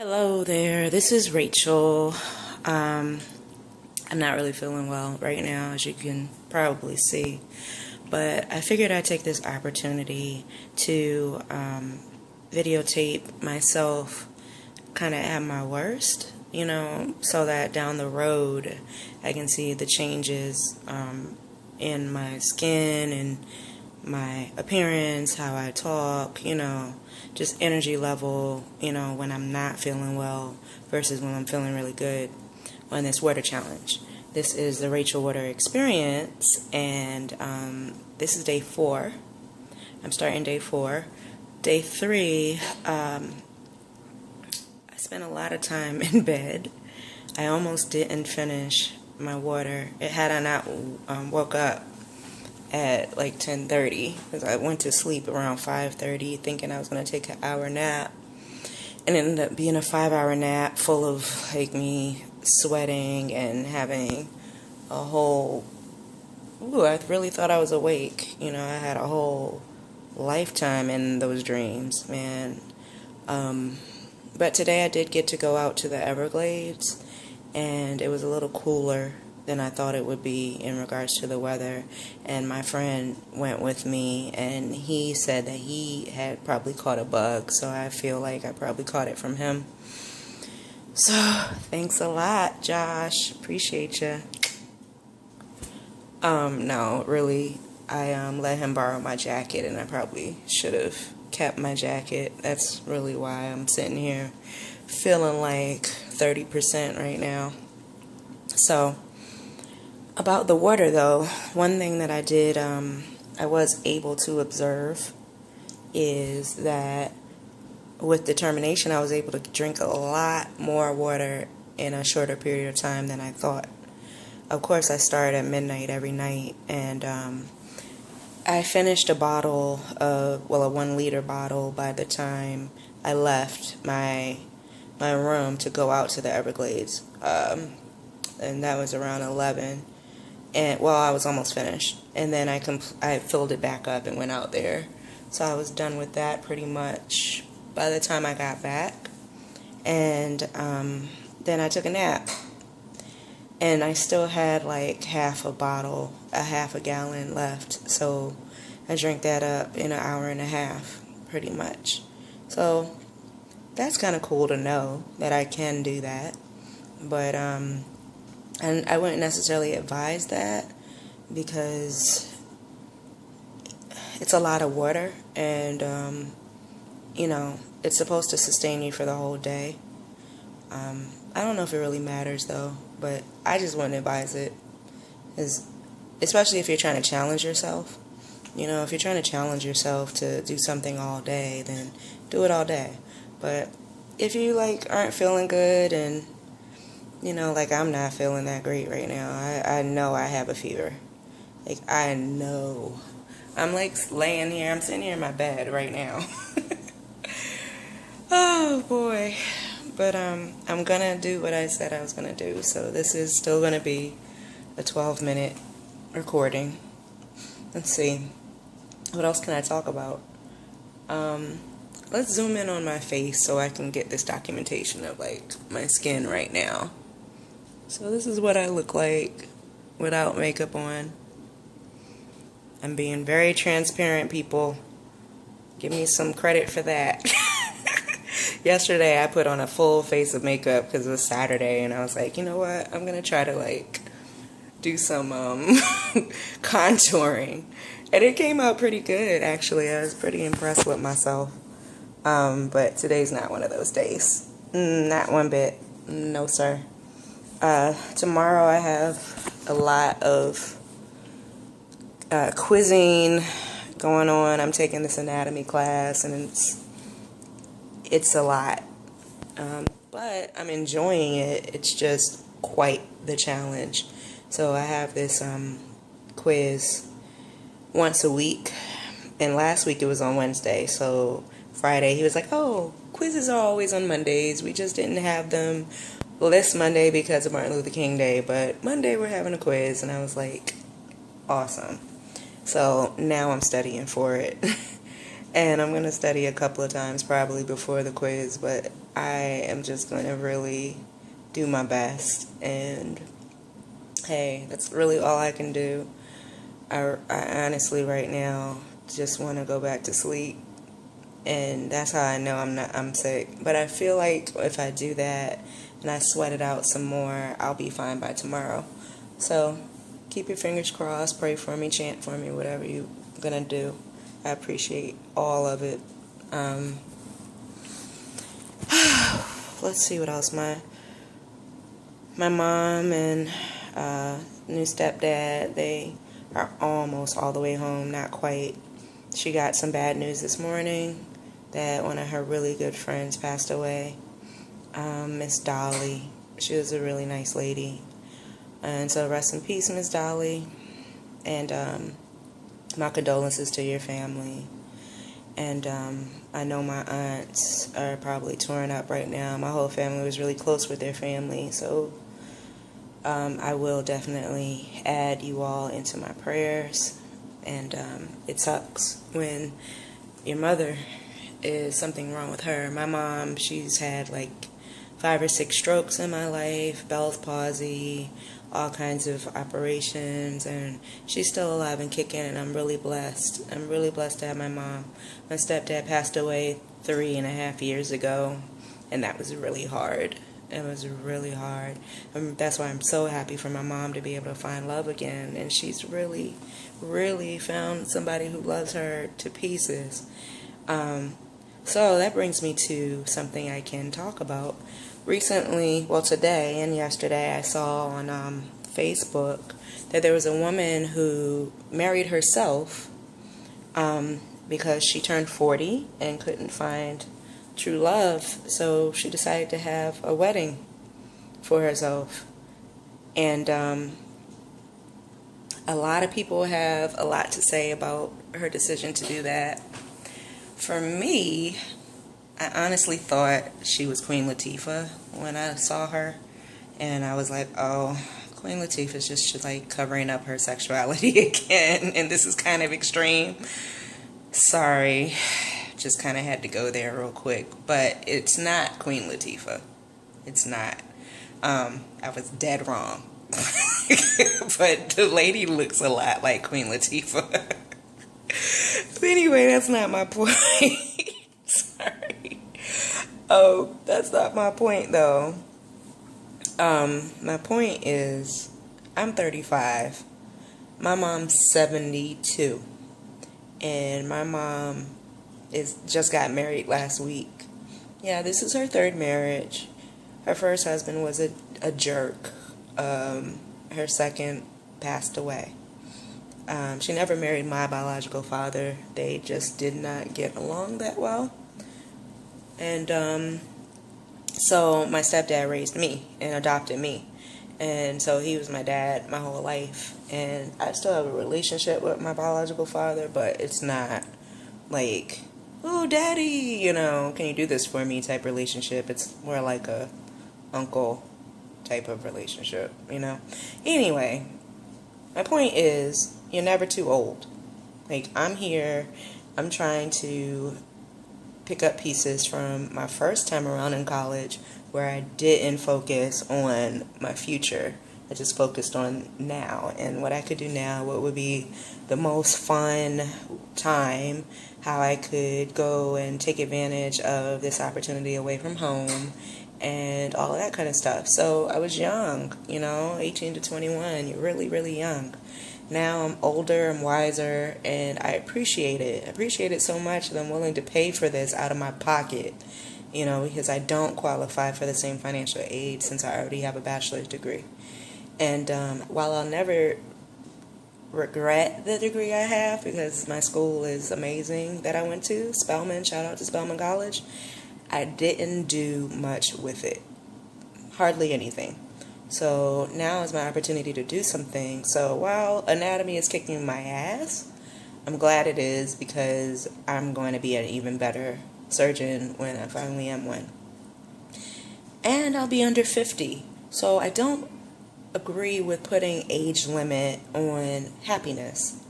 Hello there, this is Rachel. Um, I'm not really feeling well right now, as you can probably see, but I figured I'd take this opportunity to videotape myself kind of at my worst, so that down the road I can see the changes in my skin and my appearance, how I talk, just energy level, when I'm not feeling well versus when I'm feeling really good on this water challenge. This is the Rachel Water Experience, and this is day 4. I'm starting day 4. Day 3, I spent a lot of time in bed. I almost didn't finish my water. Had I not woke up at like 10:30, because I went to sleep around 5:30 thinking I was going to take an hour nap, and it ended up being a 5-hour nap full of like me sweating and having a whole, I really thought I was awake. I had a whole lifetime in those dreams, man. But today I did get to go out to the Everglades, and it was a little cooler than I thought it would be in regards to the weather. And my friend went with me, and he said that he had probably caught a bug, so I feel like I probably caught it from him. So thanks a lot, Josh. Appreciate you. No, really, I let him borrow my jacket, and I probably should have kept my jacket. That's really why I'm sitting here feeling like 30% right now. So about the water, though, one thing that I did, I was able to observe is that with determination, I was able to drink a lot more water in a shorter period of time than I thought. Of course, I start at midnight every night, and I finished a bottle of, a 1-liter bottle by the time I left my room to go out to the Everglades, and that was around 11. And I was almost finished, and then I filled it back up and went out there. So I was done with that pretty much by the time I got back, and then I took a nap, and I still had like half a gallon left. So I drank that up in an hour and a half, pretty much. So that's kind of cool to know that I can do that, but and I wouldn't necessarily advise that because it's a lot of water, and it's supposed to sustain you for the whole day. I don't know if it really matters though, but I just wouldn't advise it, especially if you're trying to challenge yourself. If you're trying to challenge yourself to do something all day, then do it all day. But if you aren't feeling good, and I'm not feeling that great right now. I know I have a fever. I know. I'm laying here. I'm sitting here in my bed right now. Oh, boy. But I'm going to do what I said I was going to do. So this is still going to be a 12-minute recording. Let's see. What else can I talk about? Let's zoom in on my face so I can get this documentation of my skin right now. So this is what I look like without makeup on. I'm being very transparent, people. Give me some credit for that. Yesterday I put on a full face of makeup because it was Saturday, and I was like, you know what? I'm going to try to do some contouring. And it came out pretty good, actually. I was pretty impressed with myself. But today's not one of those days. Not one bit. No, sir. Tomorrow I have a lot of quizzing going on. I'm taking this anatomy class, and it's a lot. But I'm enjoying it. It's just quite the challenge. So I have this quiz once a week, and last week it was on Wednesday. So Friday he was like, oh, quizzes are always on Mondays. We just didn't have them this Monday because of Martin Luther King Day, but Monday we're having a quiz. And I was like, awesome. So now I'm studying for it. And I'm going to study a couple of times probably before the quiz, but I am just going to really do my best. And hey, that's really all I can do. I honestly right now just want to go back to sleep, and that's how I know I'm sick. But I feel like if I do that and I sweat it out some more, I'll be fine by tomorrow. So keep your fingers crossed, pray for me, chant for me, whatever you're gonna do. I appreciate all of it. Let's see what else. My mom and new stepdad, they are almost all the way home, not quite. She got some bad news this morning that one of her really good friends passed away, Miss Dolly. She was a really nice lady. And so rest in peace, Miss Dolly. And my condolences to your family. And I know my aunts are probably torn up right now. My whole family was really close with their family, so I will definitely add you all into my prayers. And it sucks when your mother is something wrong with her. My mom, she's had like 5 or 6 strokes in my life, Bell's palsy, all kinds of operations, and she's still alive and kicking, and I'm really blessed. I'm really blessed to have my mom. My stepdad passed away 3.5 years ago, and that was really hard. It was really hard. That's why I'm so happy for my mom to be able to find love again, and she's really, really found somebody who loves her to pieces. So that brings me to something I can talk about. Recently, well, today and yesterday, I saw on Facebook that there was a woman who married herself because she turned 40 and couldn't find true love, so she decided to have a wedding for herself. And a lot of people have a lot to say about her decision to do that. For me, I honestly thought she was Queen Latifah when I saw her, and I was like, oh, Queen Latifah's just like covering up her sexuality again, and this is kind of extreme. Sorry, just kind of had to go there real quick, but it's not Queen Latifah. It's not. I was dead wrong. But the lady looks a lot like Queen Latifah. But anyway, that's not my point. Sorry. Oh, that's not my point, though. My point is, I'm 35. My mom's 72. And my mom just got married last week. Yeah, this is her 3rd marriage. Her first husband was a jerk. Her second passed away. She never married my biological father. They just did not get along that well. And so my stepdad raised me and adopted me. And so he was my dad my whole life. And I still have a relationship with my biological father, but it's not like, oh, daddy, can you do this for me type relationship. It's more like a uncle type of relationship, Anyway, my point is, you're never too old. Like, I'm here, I'm trying to pick up pieces from my first time around in college where I didn't focus on my future. I just focused on now and what I could do now, what would be the most fun time, how I could go and take advantage of this opportunity away from home, and all of that kind of stuff. So I was young, 18 to 21. You're really, really young. Now I'm older, I'm wiser, and I appreciate it. I appreciate it so much that I'm willing to pay for this out of my pocket, because I don't qualify for the same financial aid since I already have a bachelor's degree. And while I'll never regret the degree I have, because my school is amazing that I went to, Spelman, shout out to Spelman College, I didn't do much with it. Hardly anything. So now is my opportunity to do something. So while anatomy is kicking my ass, I'm glad it is, because I'm going to be an even better surgeon when I finally am one. And I'll be under 50. So I don't agree with putting age limit on happiness.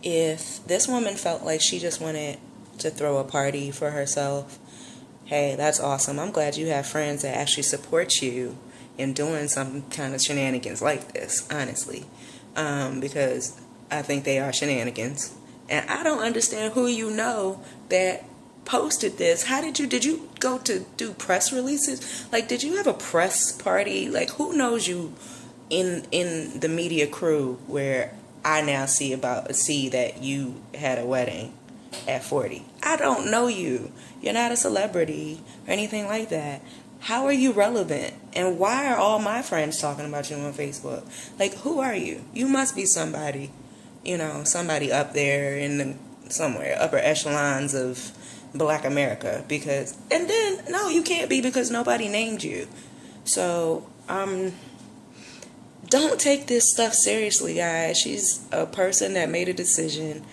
If this woman felt like she just wanted to throw a party for herself. Hey, that's awesome. I'm glad you have friends that actually support you in doing some kind of shenanigans like this, honestly. Because I think they are shenanigans. And I don't understand who you know that posted this. Did you go to do press releases? Like, did you have a press party? Like, who knows you in the media crew where I now see that you had a wedding at 40? I don't know you. You're not a celebrity or anything like that. How are you relevant? And why are all my friends talking about you on Facebook? Like, who are you? You must be somebody, somebody up there in the somewhere upper echelons of Black America. And then no, you can't be, because nobody named you. So don't take this stuff seriously, guys. She's a person that made a decision.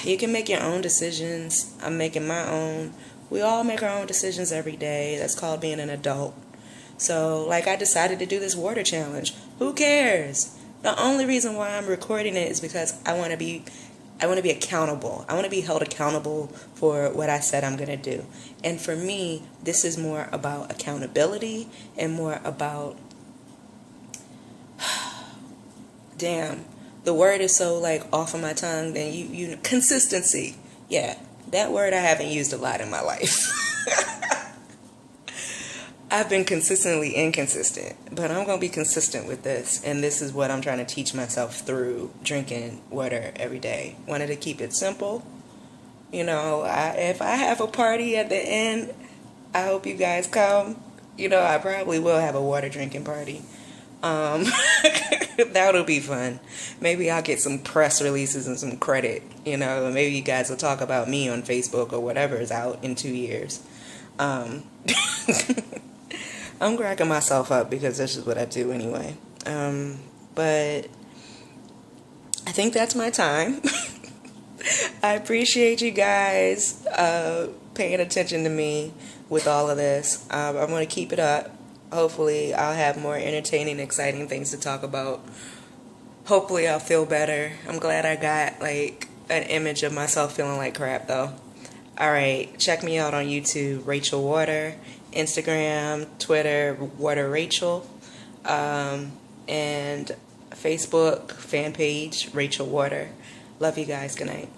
You can make your own decisions. I'm making my own. We all make our own decisions every day. That's called being an adult. So, like, I decided to do this water challenge. Who cares? The only reason why I'm recording it is because I want to be accountable. I want to be held accountable for what I said I'm going to do. And for me, this is more about accountability and more about, damn, the word is so like off of my tongue. Then consistency. Yeah, that word I haven't used a lot in my life. I've been consistently inconsistent, but I'm going to be consistent with this, and this is what I'm trying to teach myself through drinking water every day. Wanted to keep it simple. If I have a party at the end, I hope you guys come. I probably will have a water drinking party. That'll be fun. Maybe I'll get some press releases and some credit. Maybe you guys will talk about me on Facebook or whatever is out in 2 years. I'm cracking myself up because this is what I do anyway. But I think that's my time. I appreciate you guys paying attention to me with all of this. I'm going to keep it up. Hopefully I'll have more entertaining, exciting things to talk about. Hopefully I'll feel better. I'm glad I got like an image of myself feeling like crap though. Alright, check me out on YouTube, Rachel Water, Instagram, Twitter, Water Rachel, and Facebook fan page, Rachel Water. Love you guys. Good night.